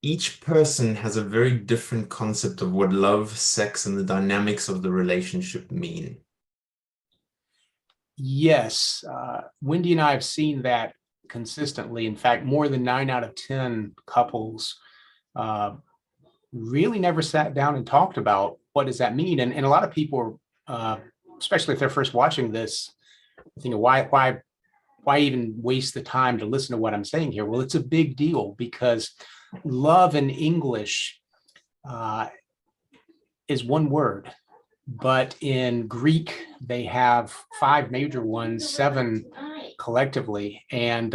each person has a very different concept of what love, sex, and the dynamics of the relationship mean. Yes, Wendy and I have seen that consistently. In fact, more than 9 out of 10 couples uh, really never sat down and talked about what does that mean. And a lot of people, especially if they're first watching this, thinking, why even waste the time to listen to what I'm saying here? Well, it's a big deal because love in English uh, is one word. But in Greek, they have five major ones, seven collectively. And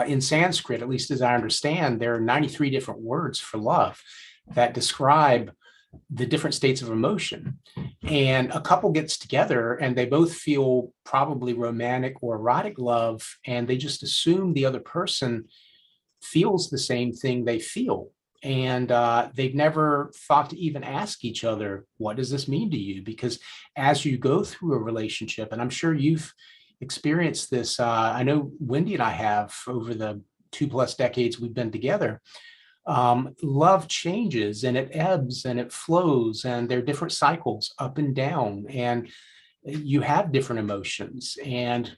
in Sanskrit, at least as I understand, there are 93 different words for love that describe the different states of emotion. And a couple gets together and they both feel probably romantic or erotic love, and they just assume the other person feels the same thing they feel. And they've never thought to even ask each other, what does this mean to you? Because as you go through a relationship, and I'm sure you've experienced this, I know Wendy and I have over the 2+ decades we've been together, love changes and it ebbs and it flows, and there are different cycles up and down, and you have different emotions. And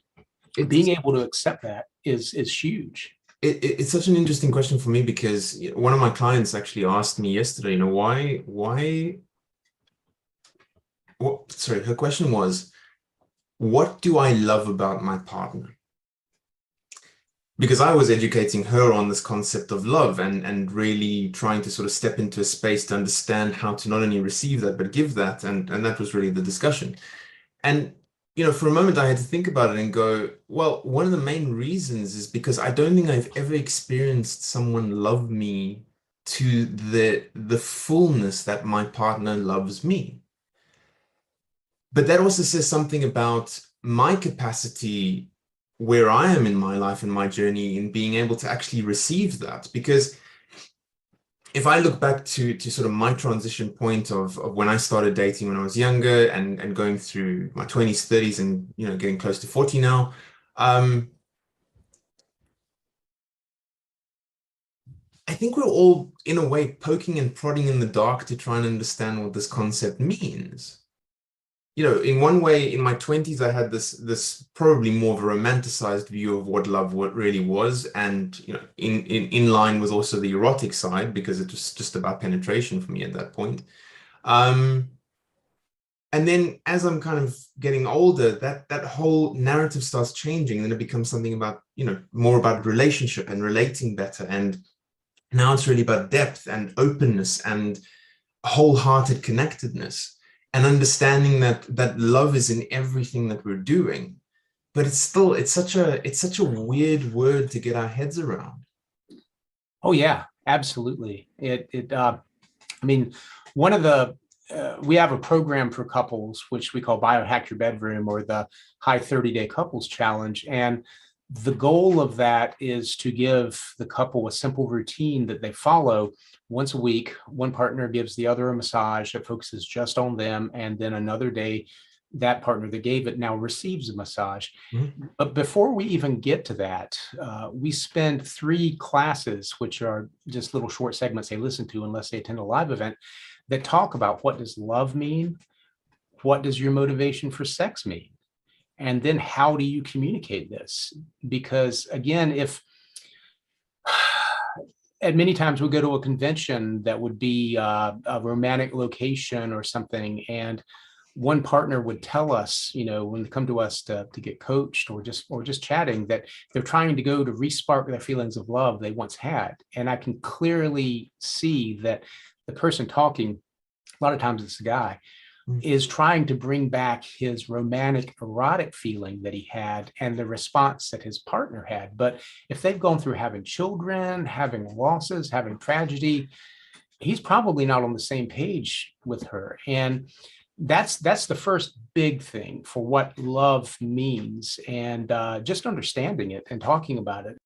being It's able to accept that is huge. it's such an interesting question for me because one of my clients actually asked me yesterday, sorry, her question was, what do I love about my partner? Because I was educating her on this concept of love and really trying to sort of step into a space to understand how to not only receive that, but give that. And that was really the discussion. And, for a moment I had to think about it and go, well, one of the main reasons is because I don't think I've ever experienced someone love me to the fullness that my partner loves me. But that also says something about my capacity where I am in my life and my journey in being able to actually receive that. Because if I look back to sort of my transition point of when I started dating when I was younger and going through my 20s, 30s, and getting close to 40 now, I think we're all in a way poking and prodding in the dark to try and understand what this concept means. In one way, in my 20s, I had this probably more of a romanticized view of what love really was, and in line with also the erotic side, because it was just about penetration for me at that point. And then as I'm kind of getting older, that whole narrative starts changing, and then it becomes something about more about relationship and relating better, and now it's really about depth and openness and wholehearted connectedness. And understanding that love is in everything that we're doing, but it's such a weird word to get our heads around. Oh yeah, absolutely. I mean, one of the we have a program for couples which we call Biohack Your Bedroom, or the High 30-Day Couples Challenge, and the goal of that is to give the couple a simple routine that they follow once a week. One partner gives the other a massage that focuses just on them, and then another day that partner that gave it now receives a massage. Mm-hmm. But before we even get to that, we spend 3 classes, which are just little short segments they listen to unless they attend a live event, that talk about what does love mean, what does your motivation for sex mean, and then how do you communicate this? Because again, if at many times we go to a convention that would be a romantic location or something, and one partner would tell us, when they come to us to get coached or just chatting, that they're trying to go to respark their feelings of love they once had. And I can clearly see that the person talking, a lot of times it's a guy, is trying to bring back his romantic, erotic feeling that he had and the response that his partner had. But if they've gone through having children, having losses, having tragedy, he's probably not on the same page with her. And that's the first big thing for what love means, and just understanding it and talking about it.